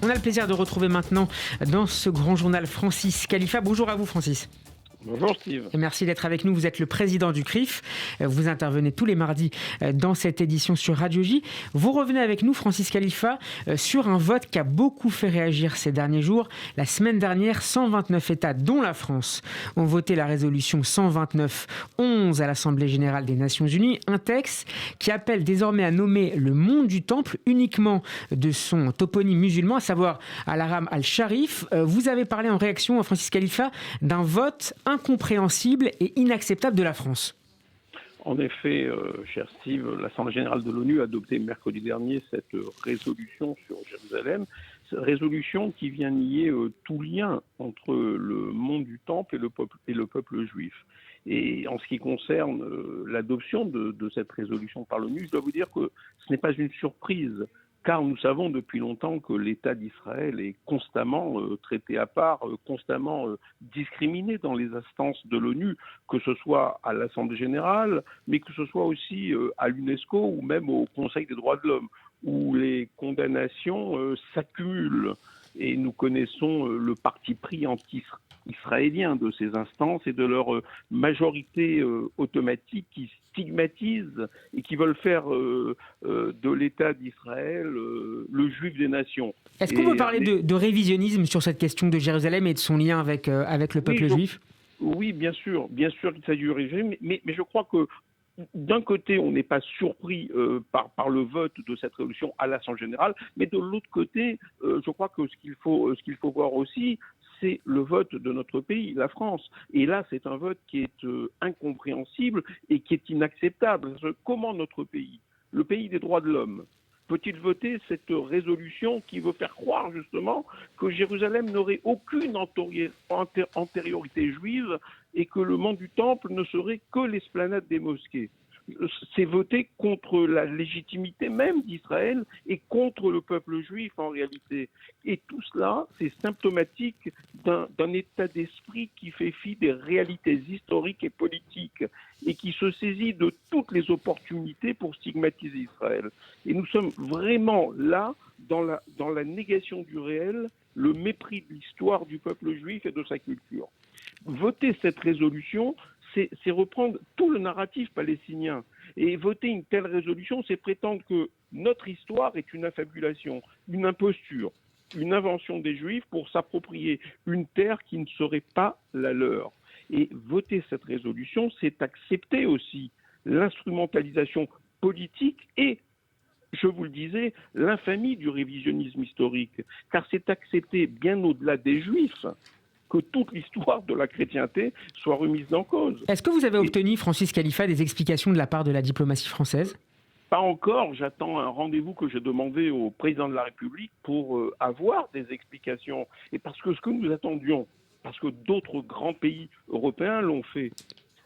On a le plaisir de retrouver maintenant dans ce grand journal Francis Khalifa. Bonjour à vous Francis. Bonjour Steve. Et merci d'être avec nous. Vous êtes le président du CRIF. Vous intervenez tous les mardis dans cette édition sur Radio J. Vous revenez avec nous, Francis Khalifa, sur un vote qui a beaucoup fait réagir ces derniers jours. La semaine dernière, 129 États, dont la France, ont voté la résolution 129-11 à l'Assemblée générale des Nations Unies. Un texte qui appelle désormais à nommer le mont du Temple uniquement de son toponyme musulman, à savoir Al-Haram al-Sharif. Vous avez parlé en réaction, Francis Khalifa, d'un vote incompréhensible et inacceptable de la France. En effet, cher Steve, l'Assemblée générale de l'ONU a adopté mercredi dernier cette résolution sur Jérusalem, cette résolution qui vient nier tout lien entre le monde du Temple et le peuple juif. Et en ce qui concerne l'adoption de cette résolution par l'ONU, je dois vous dire que ce n'est pas une surprise. Car nous savons depuis longtemps que l'État d'Israël est constamment traité à part, constamment discriminé dans les instances de l'ONU, que ce soit à l'Assemblée générale, mais que ce soit aussi à l'UNESCO ou même au Conseil des droits de l'homme, où les condamnations s'accumulent. Et nous connaissons le parti pris anti-israélien de ces instances et de leur majorité automatique qui stigmatisent et qui veulent faire de l'État d'Israël le juif des nations. Est-ce qu'on peut parler de révisionnisme sur cette question de Jérusalem et de son lien avec le peuple juif ? Oui, bien sûr qu'il s'agit de révisionnisme, mais je crois que d'un côté, on n'est pas surpris par le vote de cette résolution à l'Assemblée générale, mais de l'autre côté, je crois que ce qu'il faut voir aussi, c'est le vote de notre pays, la France. Et là, c'est un vote qui est incompréhensible et qui est inacceptable. Comment notre pays, le pays des droits de l'homme, peut-il voter cette résolution qui veut faire croire justement que Jérusalem n'aurait aucune antériorité juive et que le mont du Temple ne serait que l'esplanade des mosquées? C'est voter contre la légitimité même d'Israël et contre le peuple juif en réalité. Et tout cela, c'est symptomatique d'un état d'esprit qui fait fi des réalités historiques et politiques et qui se saisit de toutes les opportunités pour stigmatiser Israël. Et nous sommes vraiment là dans la négation du réel, le mépris de l'histoire du peuple juif et de sa culture. Voter cette résolution, c'est reprendre tout le narratif palestinien. Et voter une telle résolution, c'est prétendre que notre histoire est une affabulation, une imposture, une invention des Juifs pour s'approprier une terre qui ne serait pas la leur. Et voter cette résolution, c'est accepter aussi l'instrumentalisation politique et, je vous le disais, l'infamie du révisionnisme historique. Car c'est accepter, bien au-delà des Juifs, que toute l'histoire de la chrétienté soit remise en cause. Est-ce que vous avez obtenu, Francis Khalifa, des explications de la part de la diplomatie française ? Pas encore, j'attends un rendez-vous que j'ai demandé au président de la République pour avoir des explications. Et parce que ce que nous attendions, parce que d'autres grands pays européens l'ont fait,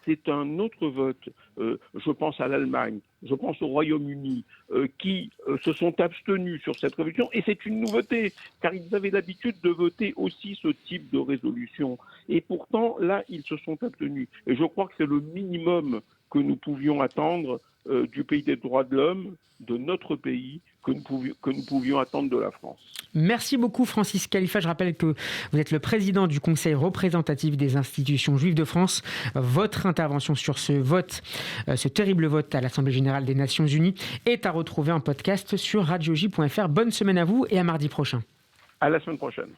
c'est un autre vote. Je pense à l'Allemagne, je pense au Royaume-Uni, qui se sont abstenus sur cette résolution. Et c'est une nouveauté, car ils avaient l'habitude de voter aussi ce type de résolution. Et pourtant, là, ils se sont abstenus. Et je crois que c'est le minimum que nous pouvions attendre du pays des droits de l'homme, de notre pays, que nous pouvions attendre de la France. Merci beaucoup Francis Khalifa. Je rappelle que vous êtes le président du Conseil représentatif des institutions juives de France. Votre intervention sur ce vote, ce terrible vote à l'Assemblée générale des Nations Unies est à retrouver en podcast sur radioj.fr. Bonne semaine à vous et à mardi prochain. À la semaine prochaine.